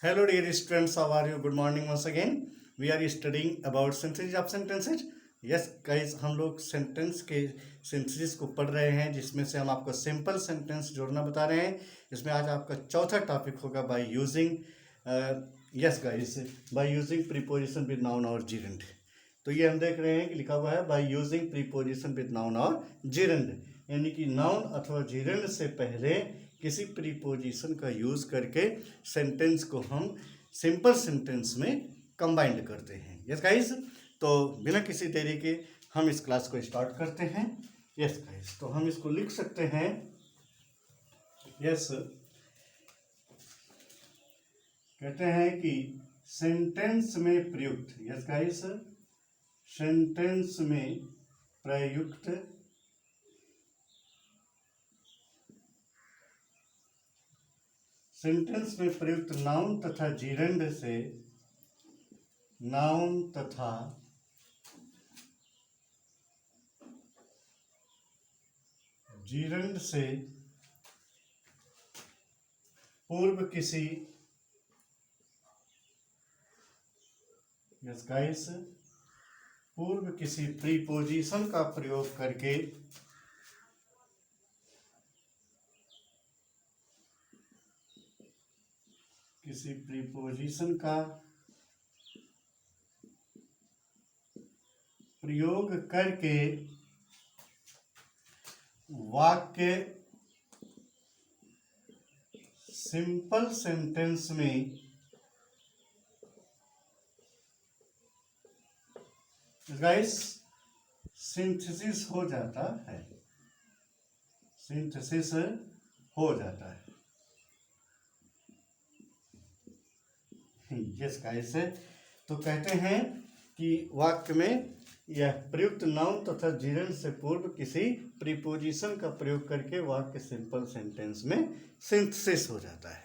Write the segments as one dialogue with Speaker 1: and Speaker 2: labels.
Speaker 1: Hello dear students, how are you? Good morning once again. We are studying about synthesis of sentences. Yes guys, हम लोग sentence के synthesis को पढ़ रहे हैं जिसमें से हम आपको सिंपल सेंटेंस जोड़ना बता रहे हैं। इसमें आज आपका चौथा टॉपिक होगा by using yes guys by using preposition with noun और जीरेंड। तो ये हम देख रहे हैं कि लिखा हुआ है by using preposition with noun और जीरेंड, यानी कि नाउन अथवा जीरेंड से पहले किसी प्रीपोजिशन का यूज करके सेंटेंस को हम सिंपल सेंटेंस में कंबाइंड करते हैं। यस गाइस, तो बिना किसी देरी के हम इस क्लास को स्टार्ट करते हैं। यस गाइस, तो हम इसको लिख सकते हैं। यस, कहते हैं कि सेंटेंस में प्रयुक्त, यस गाइस, सेंटेंस में प्रयुक्त सेंटेंस में प्रयुक्त नाउन तथा जीरेंड से नाउन तथा जीरेंड से पूर्व किसी यस गाइस पूर्व किसी प्रीपोजिशन का प्रयोग करके किसी प्रीपोजिशन का प्रयोग करके वाक्य सिंपल सेंटेंस में गाइस सिंथेसिस हो जाता है। सिंथेसिस हो जाता है। यस गाइस, तो कहते हैं कि वाक्य में यह प्रयुक्त नाउन तथा जीरेंड से पूर्व किसी प्रीपोजिशन का प्रयोग करके वाक्य सिंपल सेंटेंस में सिंथेसिस हो जाता है।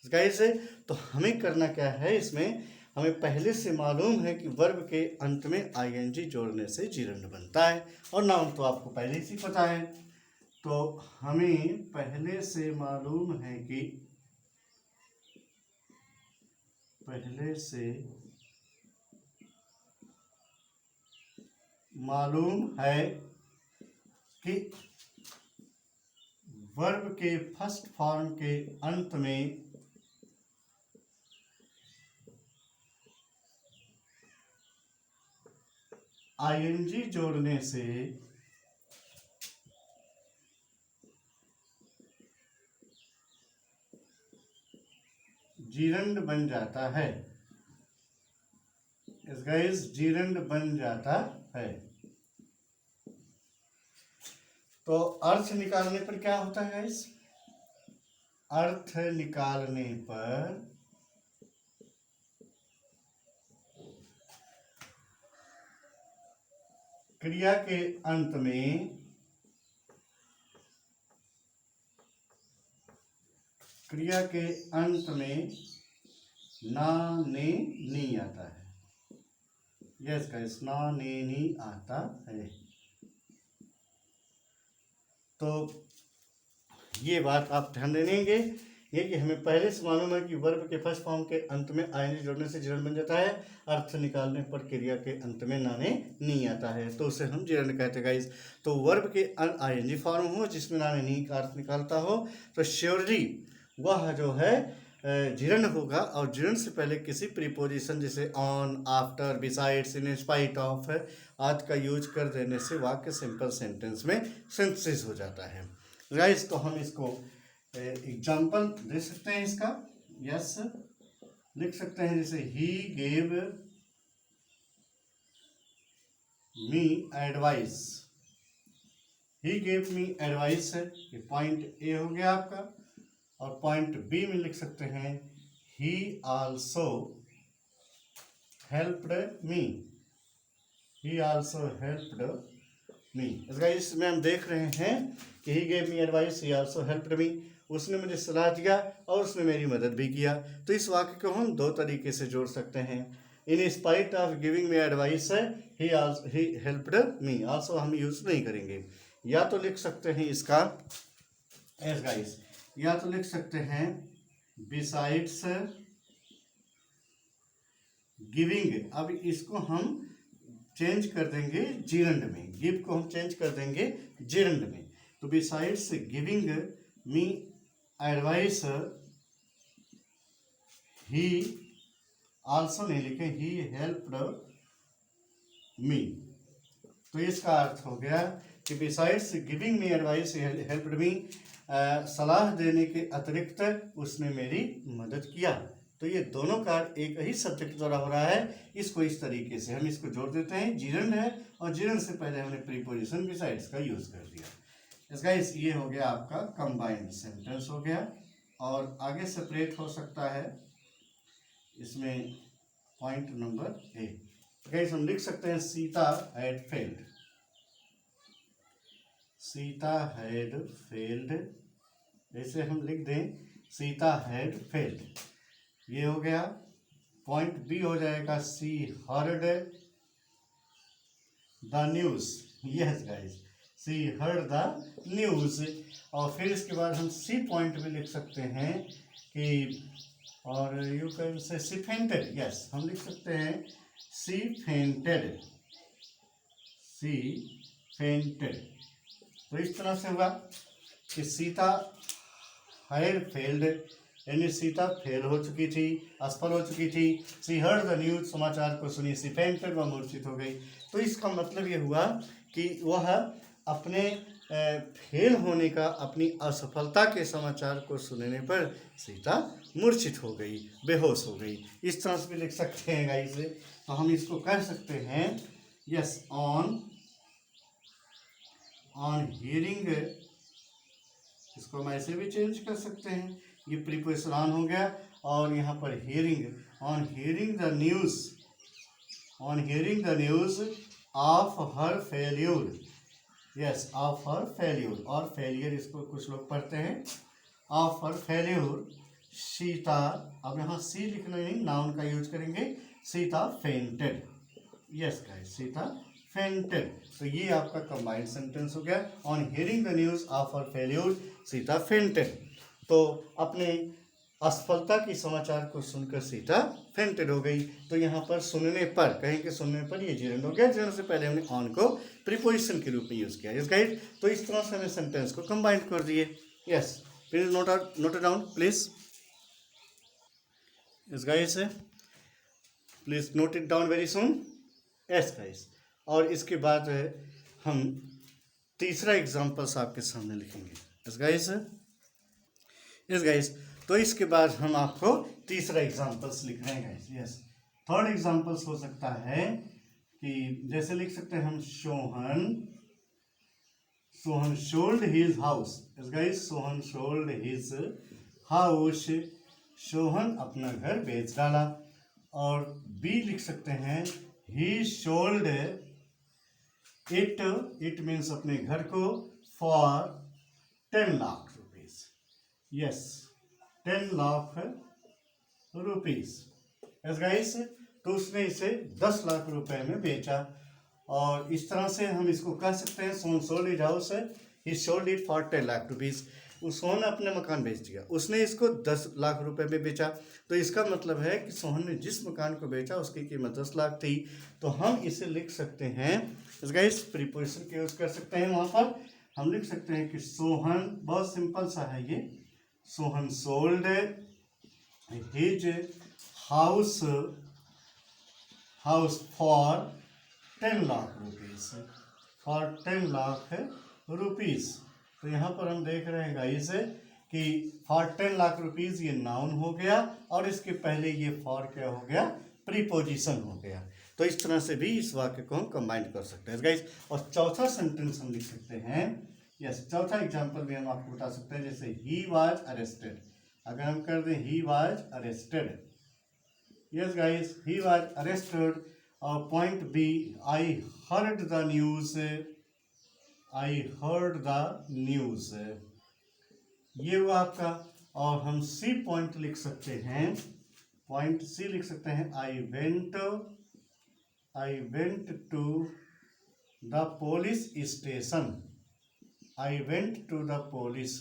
Speaker 1: गाइस, तो हमें करना क्या है, इसमें हमें पहले से मालूम है कि वर्ब के अंत में आईएनजी जोड़ने से जीरेंड बनता है, और नाउन तो आपको पहले से पता है। तो हमें पहले से मालूम है कि वर्ब के फर्स्ट फॉर्म के अंत में आईएनजी जोड़ने से जीरेंड बन जाता है। इस गाइस, जीरेंड बन जाता है। तो अर्थ निकालने पर क्या होता है गाइस? अर्थ निकालने पर क्रिया के अंत में ना ने नी आता है। यस गाइस, ना ने नी आता है। तो ये बात आप ध्यान देंगे, ये कि हमें पहले से मालूम है कि वर्ब के फर्स्ट फॉर्म के अंत में आईएनजी जोड़ने से जीरेंड बन जाता है। अर्थ निकालने पर क्रिया के अंत में नाने नी आता है, तो उसे हम जीरेंड कहते हैं गाइस। तो वर्ब के आईएनजी फॉर्म हो जिसमें नाने नी का अर्थ निकालता हो, तो श्योरली वह जो है जीरेंड होगा। और जीरेंड से पहले किसी प्रीपोजिशन जैसे on, after, besides, in spite of आदि का यूज कर देने से वाक्य सिंपल सेंटेंस में सिंथेसिस हो जाता है। गाइस, तो हम इसको एग्जाम्पल दे सकते हैं इसका। यस, लिख सकते हैं जैसे he gave me advice. He gave me advice है, ये पॉइंट ए हो गया आपका। और पॉइंट बी में लिख सकते हैं ही आल्सो हेल्प्ड मी। ही आल्सो हेल्प्ड मी। इसमें हम देख रहे हैं कि he gave me advice, he also helped me. उसने मुझे सलाह दिया और उसने मेरी मदद भी किया। तो इस वाक्य को हम दो तरीके से जोड़ सकते हैं। In spite of giving me advice है ही हेल्प्ड मी, आल्सो हम यूज नहीं करेंगे। या तो लिख सकते हैं इसका एस गाइस, या तो लिख सकते हैं बिसाइड्स गिविंग, अब इसको हम चेंज कर देंगे जीरंड में, गिव को हम चेंज कर देंगे जीरंड में। तो बिसाइड्स गिविंग मी एडवाइस ही आल्सो नहीं लिखे, ही हेल्प्ड मी। तो इसका अर्थ हो गया कि besides giving me advice helped me, सलाह देने के अतिरिक्त उसने मेरी मदद किया। तो ये दोनों कार्य एक ही सब्जेक्ट द्वारा हो रहा है। इसको इस तरीके से हम इसको जोड़ देते हैं, जीरंड है और जीरंड से पहले हमने प्रीपोजिशन बिसाइड्स का यूज कर दिया। इसका ये हो गया आपका कंबाइंड सेंटेंस हो गया। और आगे सेपरेट हो सकता है इसमें पॉइंट नंबर ए। गाइस हम लिख सकते हैं Sita had failed, Sita had failed, ऐसे हम लिख दें सीता हैड फेल्ड, ये हो गया। पॉइंट बी हो जाएगा she heard the news, yes guys she heard the news. और फिर इसके बाद हम सी पॉइंट भी लिख सकते हैं कि, और you can say C fainted, yes हम लिख सकते हैं सी फेंटेड, सी फेंटेड। तो इस तरह से हुआ कि सीता हैड फेल्ड, यानी सीता फेल हो चुकी थी, असफल हो चुकी थी। सी हर्ड द न्यूज, समाचार को सुनी। सी फेंटेड, वह मूर्छित हो गई। तो इसका मतलब ये हुआ कि वह अपने फेल होने का, अपनी असफलता के समाचार को सुनने पर सीता मूर्छित हो गई, बेहोश हो गई। इस तरह से भी लिख सकते हैं गाइस। तो हम इसको कह सकते हैं यस ऑन हियरिंग, इसको हम ऐसे भी चेंज कर सकते हैं, ये प्रीपोजिशन ऑन हो गया और यहाँ पर hearing, on hearing the news, on hearing the news of her failure, yes of her failure, और फेलियर इसको कुछ लोग पढ़ते हैं ऑफ हर फेल्यूर, सीता, अब यहाँ सी लिखना नहीं, नाउन का यूज करेंगे, Sita fainted, yes guys Sita fainted. तो ये आपका कंबाइंड सेंटेंस हो गया, on hearing the news of her failure Sita fainted. तो अपने असफलता की समाचार को सुनकर सीता फेंटेड हो गई। तो यहाँ पर सुनने पर, कहें कि सुनने पर, ये जीरंड हो गया। जीरंड से पहले हमने ऑन को प्रीपोजिशन के रूप में यूज किया, यस गाइस। तो इस तरह से हमने सेंटेंस को कंबाइंड कर दिए, yes. Please note down please, yes guys, please note it down very soon, yes guys. और इसके बाद हम तीसरा एग्जाम्पल्स आपके सामने लिखेंगे, यस गाइस, यस गाइस। तो इसके बाद हम आपको तीसरा एग्जाम्पल्स लिख रहे हैं गाइस, यस। थर्ड एग्जाम्पल्स हो सकता है कि जैसे लिख सकते हैं हम Sohan sold his house, yes guys, Sohan sold his house, Sohan अपना घर बेच डाला। और बी लिख सकते हैं ही सोल्ड इट मीन्स अपने घर को, for 10 lakh rupees, yes 10 lakh rupees, yes guys. तो उसने इसे 10 लाख रुपए में बेचा। और इस तरह से हम इसको कह सकते हैं Sohan sold his house, he sold it for 10 lakh rupees. Sohan ने अपने मकान बेच दिया, उसने इसको 10 लाख रुपए में बेचा। तो इसका मतलब है कि सोहन ने जिस मकान को बेचा उसकी कीमत 10 लाख थी। तो हम इसे लिख सकते हैं, गाइस प्रीपोजिशन के यूज कर सकते हैं। वहां पर हम लिख सकते हैं कि सोहन, बहुत सिंपल सा है ये, Sohan sold his house for 10 lakh rupees, for 10 lakh rupees. तो यहाँ पर हम देख रहे हैं गाइस कि फॉर 10 लाख रुपीज ये नाउन हो गया और इसके पहले ये फॉर क्या हो गया, प्रीपोजिशन हो गया। तो इस तरह से भी इस वाक्य को हम कंबाइन कर सकते हैं गाइस। और चौथा सेंटेंस हम लिख सकते हैं, यस चौथा एग्जांपल भी हम आपको बता सकते हैं, जैसे ही वाज अरेस्टेड। अगर हम कर दें he was arrested, yes guys he was arrested. और point B I heard the news, I heard the news, ये हुआ आपका। और हम सी पॉइंट लिख सकते हैं, पॉइंट सी लिख सकते हैं, I went to the police station, I went to the police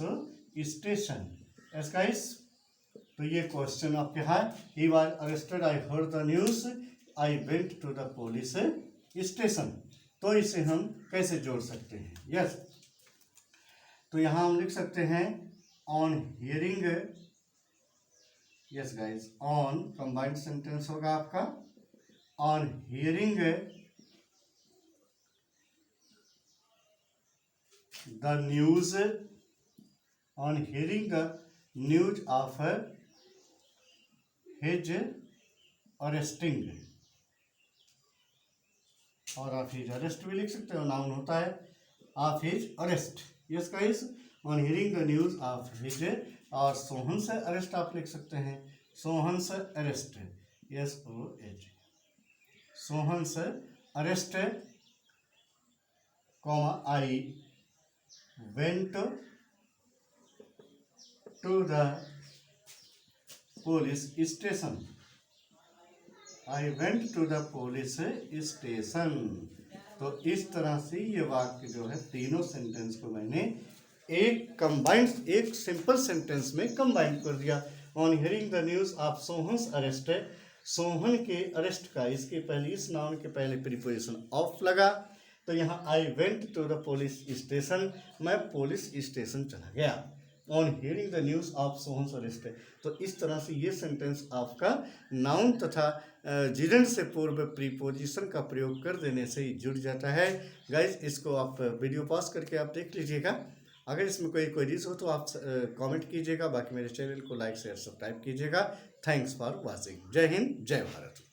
Speaker 1: station, yes guys. तो ये क्वेश्चन आपके है, he was arrested, I heard the news, I went to the police station. तो इसे हम कैसे जोड़ सकते हैं? यस, तो यहाँ हम लिख सकते हैं on hearing, yes guys, on combined sentence होगा आपका, on hearing the news, on hearing the news of his arresting, और आप हिज अरेस्ट भी लिख सकते हो, नाउन होता है, of his arrest. Yes guys, on hearing the news of his, और सोहन से अरेस्ट आप लिख सकते हैं, सोहन से अरेस्ट, SOH, सोहन से arrest, comma I went to the police station, I went to the police station. तो इस तरह से ये वाक्य जो है, तीनों सेंटेंस को मैंने एक सिंपल सेंटेंस में कंबाइन कर दिया। On hearing the news of Sohan's arrest, Sohan के अरेस्ट का, इसके पहले, इस नाउन के पहले प्रीपोजिशन ऑफ लगा, तो यहाँ I went to the police station, मैं पुलिस स्टेशन चला गया। On hearing the news of Sohan's arrest, तो इस तरह से ये सेंटेंस आपका नाउन तथा जिरंड से पूर्व प्रीपोजिशन का प्रयोग कर देने से ही जुड़ जाता है। गाइज, इसको आप वीडियो पॉज करके आप देख लीजिएगा। अगर इसमें कोई क्वेरीज हो तो आप कमेंट कीजिएगा। बाकी मेरे चैनल को लाइक शेयर सब्सक्राइब कीजिएगा। Thanks for watching. जय हिंद, जय भारत।